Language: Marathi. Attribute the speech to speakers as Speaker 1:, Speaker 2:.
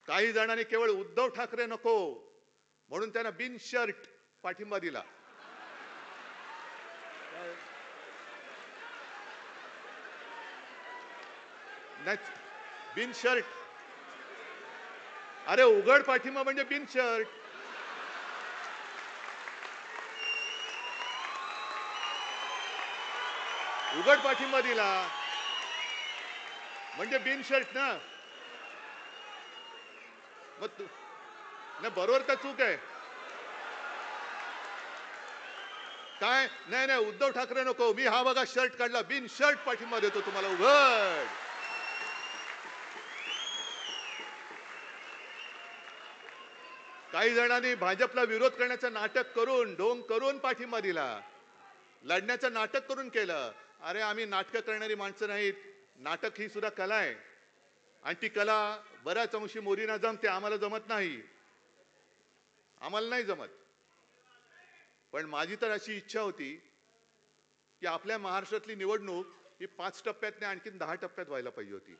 Speaker 1: काही जणांनी केवळ उद्धव ठाकरे नको म्हणून त्यांना बिनशर्त पाठिंबा दिला. नाही, बिनशर्त. अरे उघड पाठिंबा म्हणजे बिनशर्त. उघड पाठिंबा दिला म्हणजे बिनशर्त ना. मग नाही, बरोबर का चूक आहे? काय नाही नाही, उद्धव ठाकरे नको, मी हा बघा शर्ट काढला, बिनशर्त पाठिंबा देतो तुम्हाला उघड. काही जणांनी भाजपला विरोध करण्याचं नाटक करून ढोंग करून पाठिंबा दिला, लढण्याचं नाटक करून केलं. अरे आम्ही नाटकं करणारी माणसं नाहीत. नाटक ही सुद्धा कला आहे आणि ती कला बऱ्याच अंशी मोदींना जमते, आम्हाला जमत नाही. आम्हाला नाही जमत. पण माझी तर अशी इच्छा होती की आपल्या महाराष्ट्रातली निवडणूक ही 5 टप्प्यात नाही, आणखीन 10 टप्प्यात व्हायला पाहिजे होती.